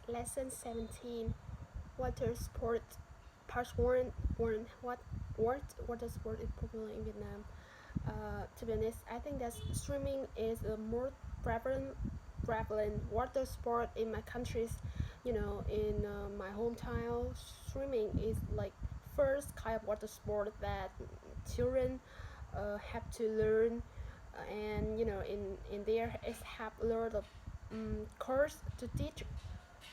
Lesson 17. Water sport. Part 1. Water sport is popular in Vietnam. To be honest, I think that swimming is a more prevalent water sport in my countries. In my hometown, swimming is like first kind of water sport that children have to learn, and in there is have a lot of course to teach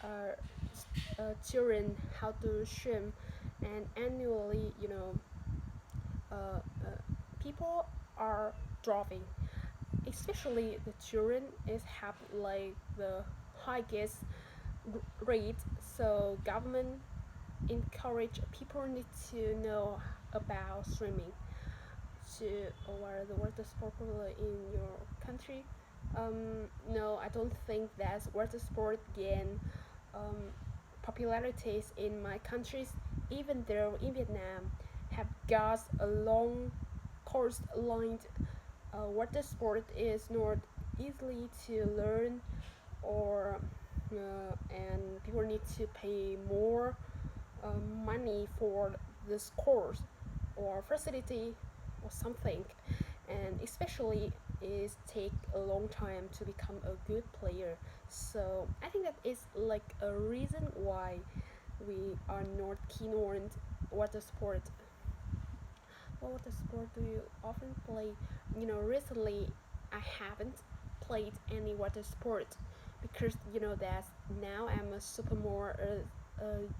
uh, children how to swim, and annually, people are dropping, especially the children is have like the highest rate. So government encourage people need to know about swimming to or the water sport popular in your country. No, I don't think that water sport gain um, popularities in my countries, even though in Vietnam have got a long coastline. Water sport is not easily to learn, or and people need to pay more money for this course or facility or something, and especially is take a long time to become a good player. So I think that is like a reason why we are not keen on water sport. What water sport do you often play? Recently I haven't played any water sport because that now I'm a sophomore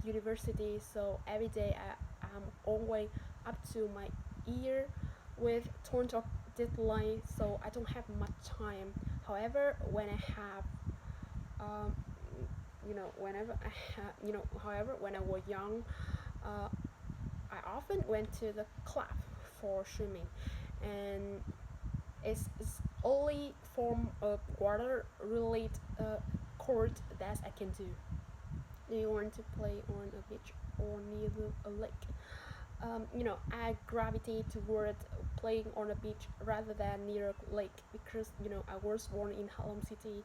university, so every day I'm always up to my ear with tons of deadline, so I don't have much time. However, when I have um, however, when I was young, uh, I often went to the club for swimming, and it's only form of water related sport that I can do. Do you want to play on a beach or near a lake? I gravitate toward playing on a beach rather than near a lake because I was born in Halong City,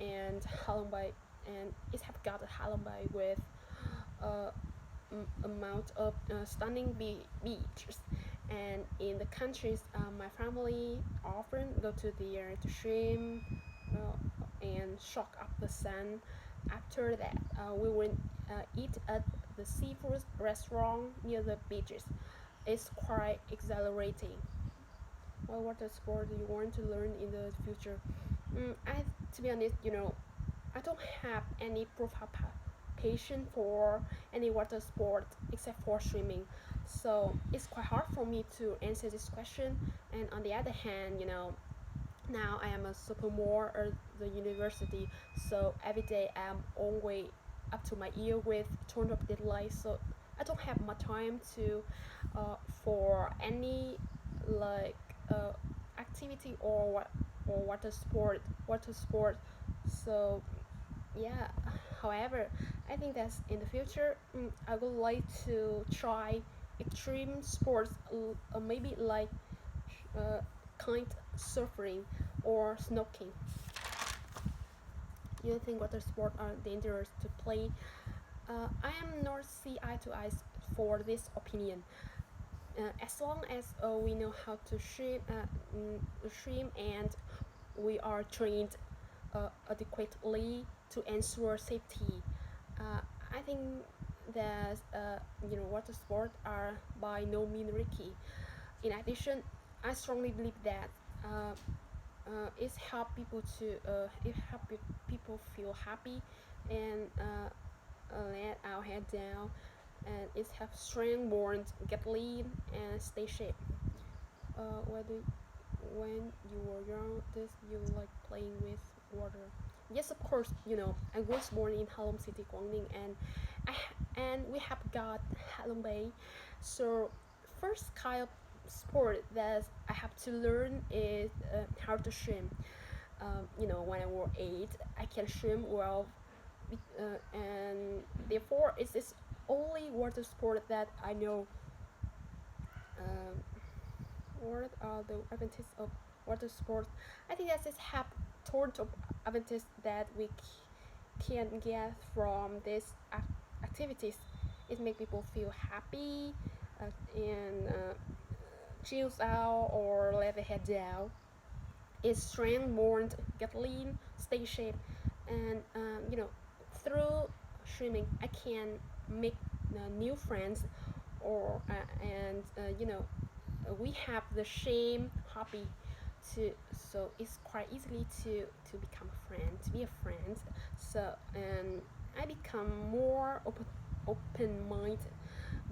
and Halong Bay, and it have got a Halong Bay with uh, amount of stunning beaches. And in the countries, my family often go to there to swim and soak up the sun. After that, we will eat at the seafood restaurant near the beaches. It's quite exhilarating. What water sport do you want to learn in the future? To be honest, I don't have any profile passion for any water sport except for swimming. So it's quite hard for me to answer this question. And on the other hand, now I am a sophomore at the university, so every day I'm always up to my ear with tons of deadlines. So I don't have much time to for any like uh, activity or water sport. So yeah, however, I think that in the future, I would like to try extreme sports, maybe like uh, kite surfing or snorkeling. You think water sports are dangerous to play? I am not see eye to eye for this opinion. As long as we know how to swim, and we are trained adequately to ensure safety. Uh, I think that water sports are by no means risky. In addition, I strongly believe that it help people feel happy and let our head down, and it helps strength bonds, get lean, and stay shape. Whether when you were young, this you like playing with water? Yes, of course. I was born in Halong City, Quang and we have got Halong Bay. So first kind of sport that I have to learn is how to swim. When I was 8, I can swim well, and therefore it's this only water sport that I know. Um, what are the advantages of water sports? I think that is have tons of advantages that can get from these activities is make people feel happy and chills out or let their head down. It's strength, more get lean, stay shape, and through swimming I can make new friends or and we have the same hobby to so it's quite easily to become a friend, to be a friend. So and I become more open minded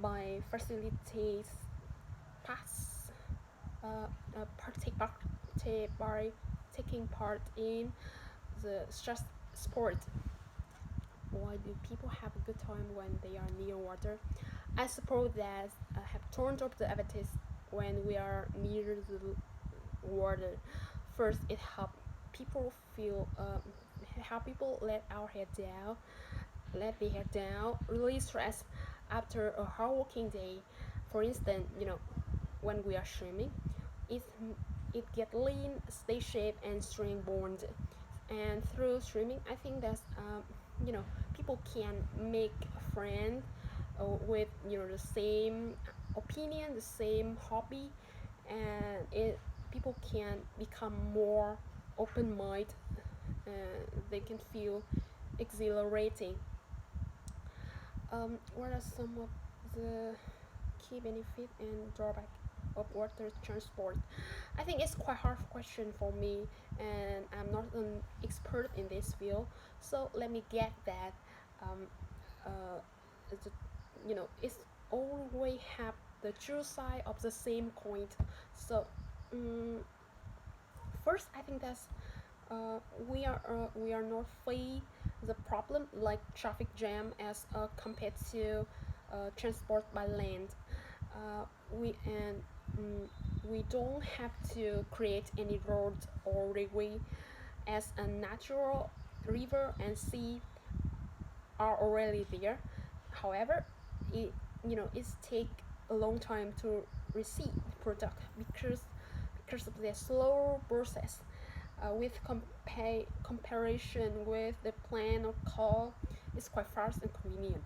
by facilitate pass by taking part in the stress sport. Why do people have a good time when they are near water? I suppose that I have turned up the activities when we are near the water. First, it helps people feel help people let their head down, release stress after a hard working day. For instance, when we are swimming, it it get lean, stay shape, and strength bond. And through swimming, I think that you know people can make a friend with the same opinion, the same hobby, and it people can become more open minded. They can feel exhilarating. What are some of the key benefit and drawback of water transport? I think it's quite hard question for me, and I'm not an expert in this field. So let me get that. Um, uh, the, it's always have the true side of the same coin. So um, first, I think that's we are not face the problem like traffic jam as compared to transport by land. We don't have to create any road or railway as a natural river and sea are already there. However, it's take a long time to receive the product because of the slow process. With comparison with the plane or car, it's quite fast and convenient.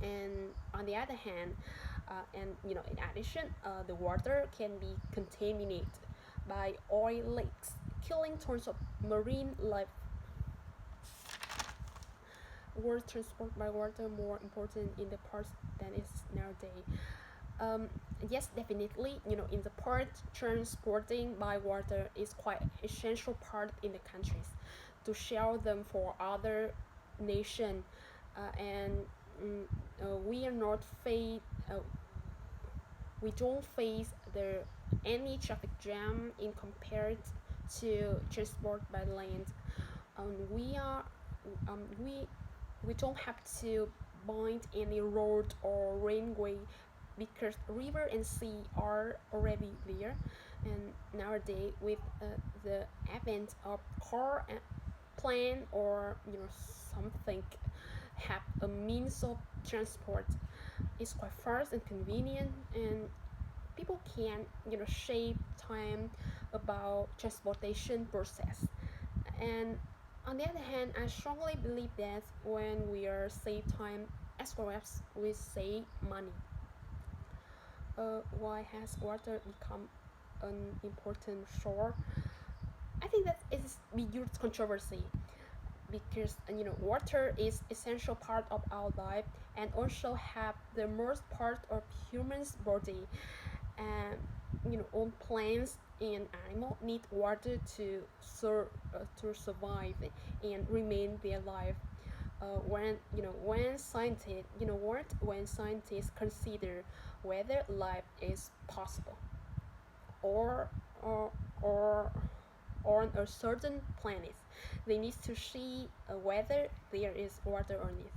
And on the other hand, in addition, the water can be contaminated by oil leaks, killing tons of marine life. World transport by water more important in the parts than is nowadays. Yes, definitely. In the part, transporting by water is quite essential part in the countries to share them for other nation, and mm, we are not face. We don't face the any traffic jam in compared to transport by land. We are we don't have to bind any road or railway because river and sea are already there. And nowadays with the advent of car and plane or something have a means of transport, it's quite fast and convenient, and people can save time about transportation process. And on the other hand, I strongly believe that when we are save time as well as we save money. Why has water become an important source? I think that is a huge controversy because water is essential part of our life and also have the most part of human's body. And all plants and animals need water to survive and remain their life. When scientists consider whether life is possible or or or on a certain planet, they need to see whether there is water on it.